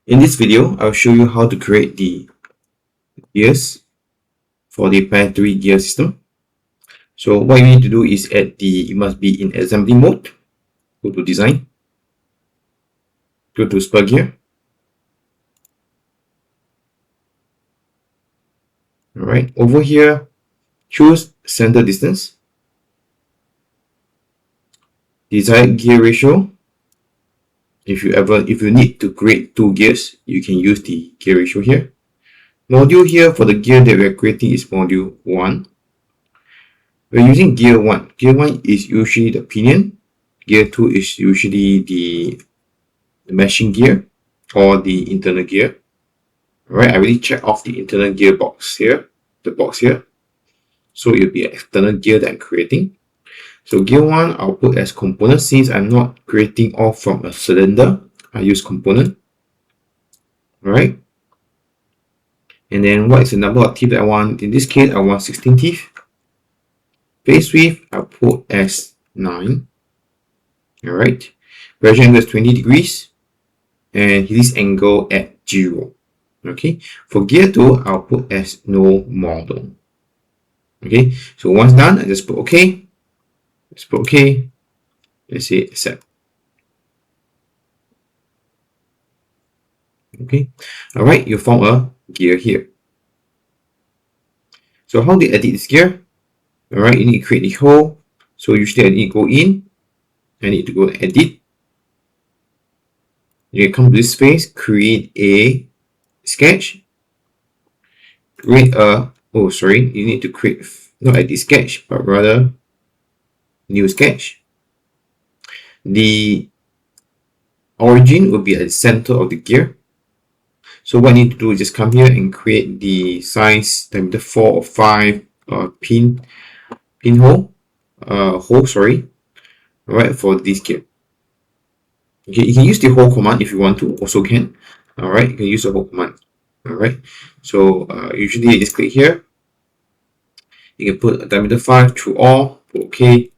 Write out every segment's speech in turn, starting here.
In this video, I'll show you how to create the gears for the planetary gear system. So what you need to do is you must be in assembly mode. Go to design, go to spur gear. Alright, over here, choose center distance, desired gear ratio. If you need to create two gears, you can use the gear ratio here. Module here for the gear that we are creating is module 1. We're using gear 1. Gear 1 is usually the pinion. Gear 2 is usually the meshing gear or the internal gear. Alright, I already checked off the internal gear box here, the box here. So it'll be an external gear that I'm creating. So gear 1 I'll put as component. Since I'm not creating off from a cylinder, I use component. Alright. And then what is the number of teeth that I want? In this case, I want 16 teeth. Face width I'll put as 9. Alright. Pressure angle is 20 degrees. And release angle at 0. Okay. For gear 2, I'll put as no model. Okay. So once done, I just put OK. Let's put OK. Let's say accept. Okay. Alright, you found a gear here. So how do you edit this gear? Alright, you need to create the hole. So usually I need to go in. I need to go edit. You can come to this space, create a sketch. Create a, oh sorry, you need to create, not edit sketch, but rather new sketch. The origin will be at the center of the gear. So what I need to do is just come here and create the size diameter 4 or 5 pinhole, alright, for this gear. Okay, you can use the hole command if you want to, also can. Alright, you can use the hole command. Alright, so usually you just click here. You can put a diameter 5 through all, put OK,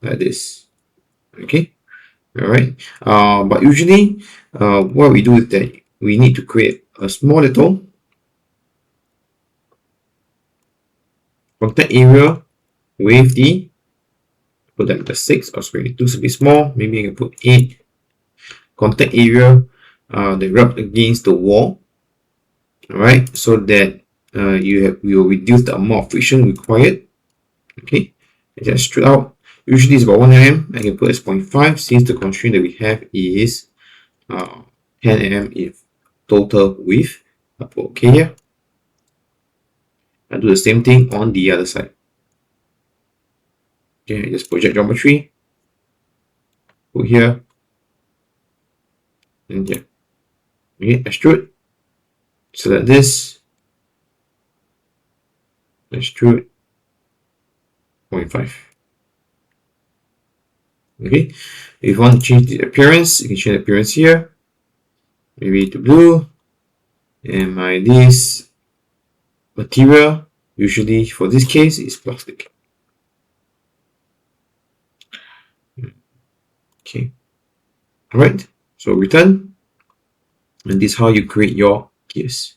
like this. Okay, alright. But usually, what we do is that we need to create a small little contact area with the, put that the 6, or sorry, 2 is a bit small, maybe I can put 8 contact area that rub against the wall. Alright, so that you will reduce the amount of friction required. Okay, and just straight out. Usually it's about 1 mm. I can put as 0.5 since the constraint that we have is 10 mm in total width. I'll put OK here. I'll do the same thing on the other side. Okay, just project geometry. Put here and here. Okay, extrude. Select this. Extrude 0.5. Okay, if you want to change the appearance, you can change the appearance here. Maybe to blue. And this material, usually for this case, is plastic. Okay. Alright, so return. And this is how you create your gears.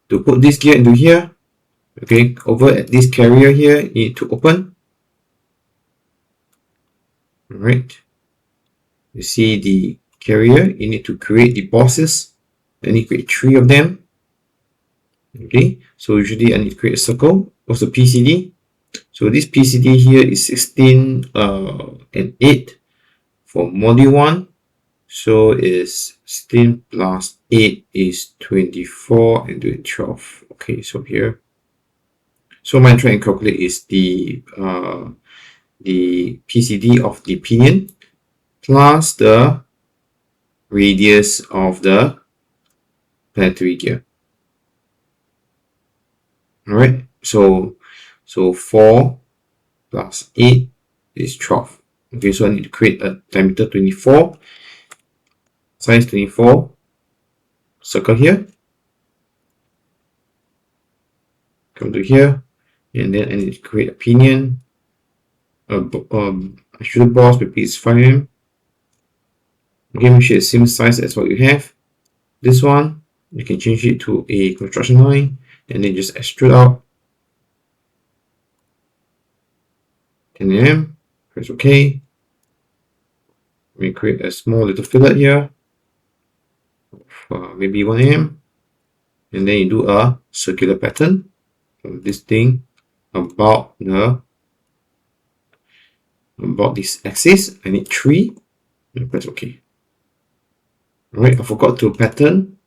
To put this gear into here, okay, over at this carrier here, you need to open. Alright. You see the carrier, you need to create the bosses. I need to create 3 of them. Okay, so usually I need to create a circle. Also PCD. So this PCD here is 16 and 8 for module 1. So is 16 plus 8 is 24 and doing 12. Okay, so here. So what I'm trying to calculate is the PCD of the pinion plus the radius of the planetary gear. Alright, so 4 plus 8 is 12. Okay, so I need to create a diameter 24, size 24, circle here, come to here, and then I need to create a pinion, Extruder boss, maybe it's 5mm. Okay, make sure it's same size as what you have. This one, you can change it to a construction line and then just extrude out 10mm. Press OK. We create a small little fillet here, maybe 1mm, and then you do a circular pattern of this thing about this axis. I need 3, and press OK. Alright, I forgot to pattern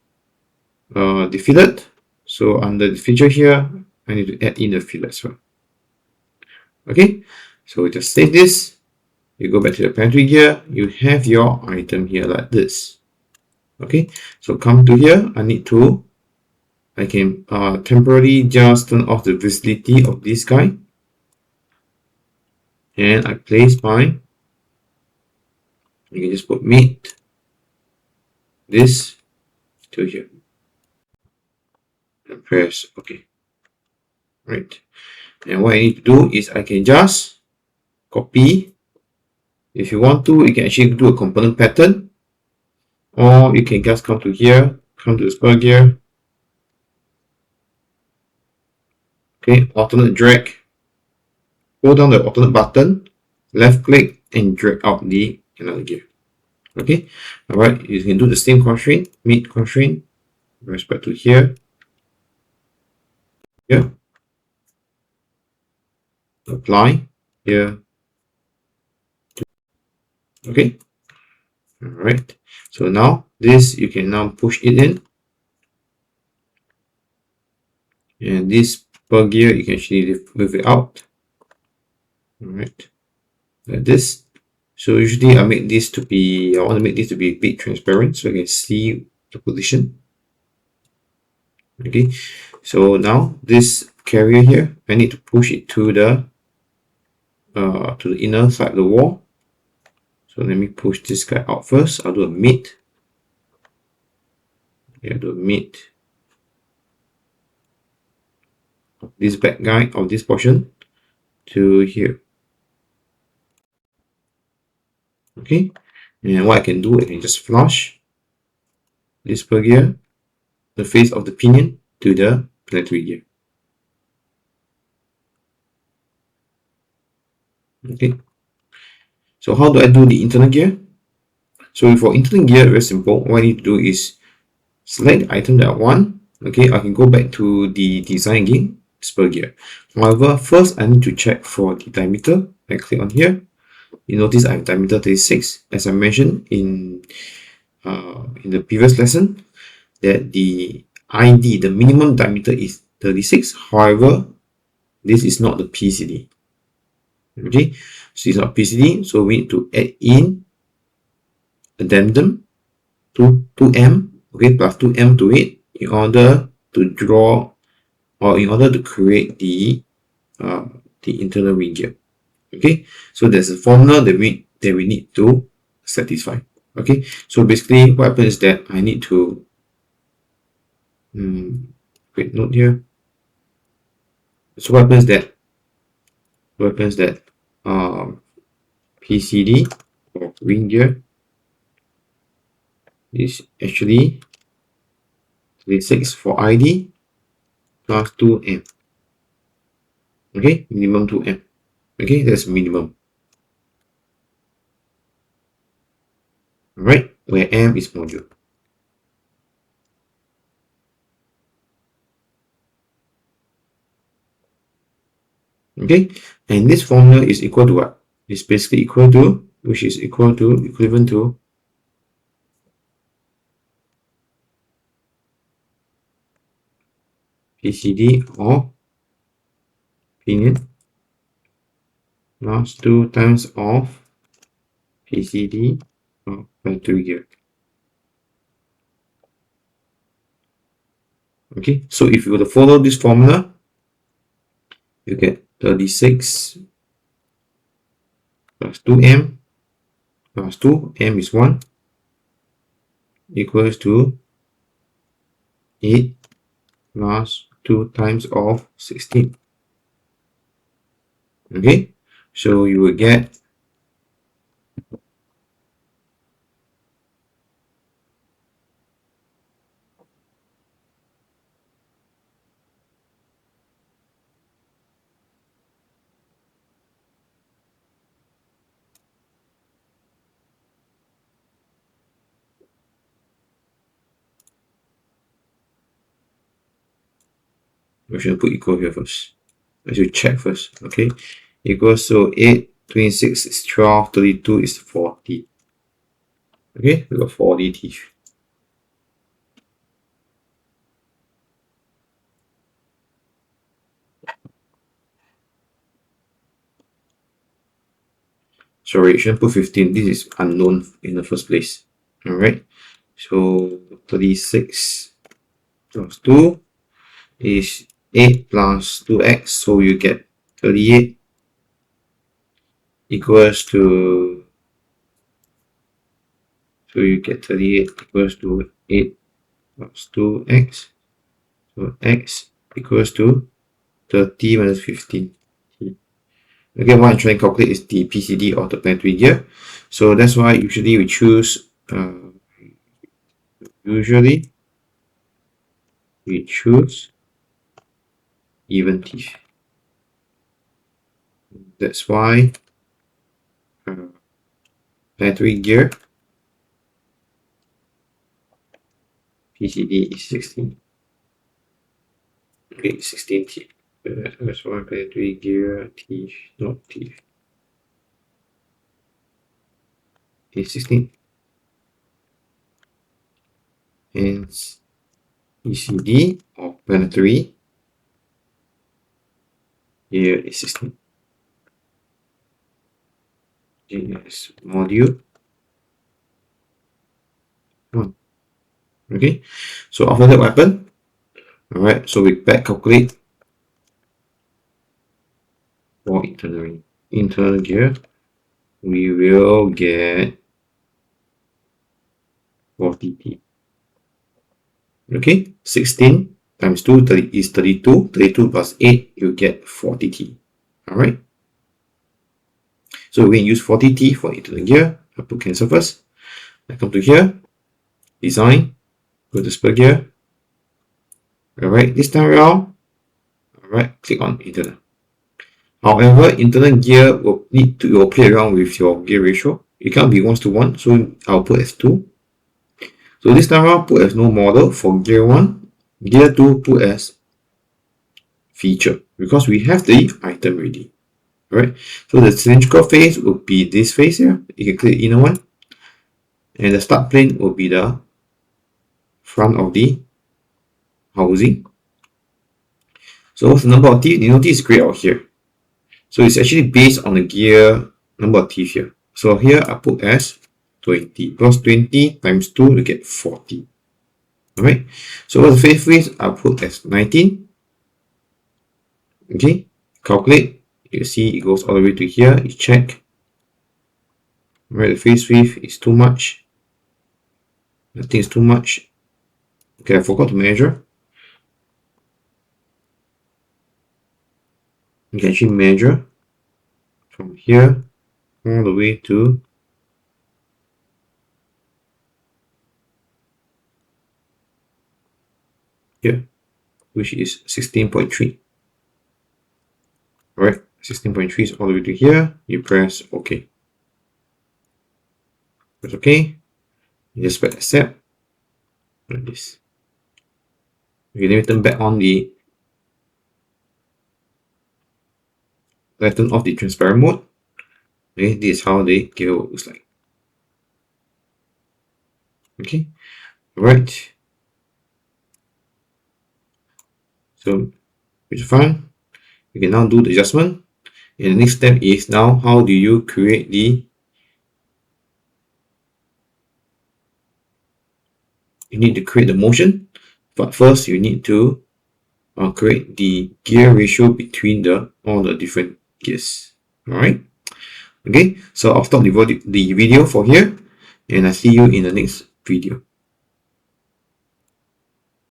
the fillet, so under the feature here, I need to add in the fillet as well. Okay, so just save this. You go back to the pantry gear, you have your item here like this. Okay, so come to here, I can temporarily just turn off the visibility of this guy. And I place my, you can just put meat, this to here. And press OK. Right. And what I need to do is I can just copy. If you want to, you can actually do a component pattern. Or you can just come to here, come to the spur gear. Okay, alternate drag. Hold down the alternate button, left click, and drag out the another gear. Okay, alright, you can do the same constraint, meet constraint, with respect to here, here, apply, here, okay, alright. So now this you can now push it in, and this per gear you can actually move it out, alright, like this. So usually I want to make this to be a bit transparent so you can see the position. Okay, so now this carrier here, I need to push it to the inner side of the wall. So let me push this guy out first. I'll do a mid. Yeah, do a mid of this back guy of this portion to here. Okay, and what I can do, I can just flush this per gear, the face of the pinion to the planetary gear. Okay, so how do I do the internal gear? So for internal gear, very simple. What I need to do is select the item that I want. Okay, I can go back to the design again, spur gear. However, first I need to check for the diameter. I click on here. You notice I have diameter 36, as I mentioned in the previous lesson, that the ID, the minimum diameter is 36. However, this is not the PCD. Okay, so it's not PCD, so we need to add in addendum to 2M, okay, plus 2M to it in order to draw or in order to create the internal ring gear. Okay, so there's a formula that we need to satisfy. Okay, so basically what happens is that I need to quick note here. So what happens that PCD or ring gear is actually 36 for ID plus 2M. Okay, minimum 2M. Okay, that's minimum. Alright, where M is module. Okay, and this formula is equal to what? It's basically equal to, which is equivalent to PCD or pinion plus 2 times of PCD or planetary gear. Okay, so if you were to follow this formula, you get 36 plus 2M plus 2, M is 1, equals to 8 plus 2 times of 16. Okay, so you will get I should put equal here first. I should check first. Okay, equals, so 8, 26 is 12, 32 is 40. Okay, we got 40 teeth. Sorry, I shouldn't put 15. This is unknown in the first place. Alright, so 36 plus 2 is 8 plus 2x, so you get 38 equals to, so you get 38 equals to 8 plus 2x, so x equals to 30 minus 15. Okay, what I'm trying to calculate is the PCD of the planetary gear. So that's why usually we choose even teeth. That's why planetary gear PCD is 16. Okay, 16 teeth. That's why planetary gear teeth, not teeth, is 16. Hence, PCD of planetary gear is 16. GS module 1. Okay, so after that, what happened? Alright, so we back calculate for internal gear. We will get 40t. Okay, 16 times 2 is 32. 32 plus 8, you get 40t. Alright, so we're going to use 40t for internal gear. I put cancel first. I come to here, design, go to spur gear. Alright, this time around, alright, click on internal. However, internal gear will need to play around with your gear ratio. It can't be 1:1, so I'll put as 2. So this time around, put as no model for gear 1. Gear 2, put as feature, because we have the item ready. Alright, so the cylindrical face will be this face here. You can click the inner one. And the start plane will be the front of the housing. So what's the number of teeth? You notice it's grayed out here. So it's actually based on the gear number of teeth here. So here I put as 20 plus 20 times 2 to get 40. Alright, so what's the face width? I put as 19. Okay, calculate. You see it goes all the way to here. You check. Alright, the face width is too much. I think it's too much. Okay, I forgot to measure. You can actually measure from here all the way to here, which is 16.3. Alright, 16.3 is all the way to here. You press OK. Press OK. You just press accept. Like this. Okay, then we turn back on the turn off the transparent mode. Okay, this is how the gear looks like. Okay, alright. So which is fine. You can now do the adjustment. And the next step is now how do you create the you need to create the motion, but first you need to create the gear ratio between all the different gears. Alright. Okay, so I'll stop the video for here and I see you in the next video.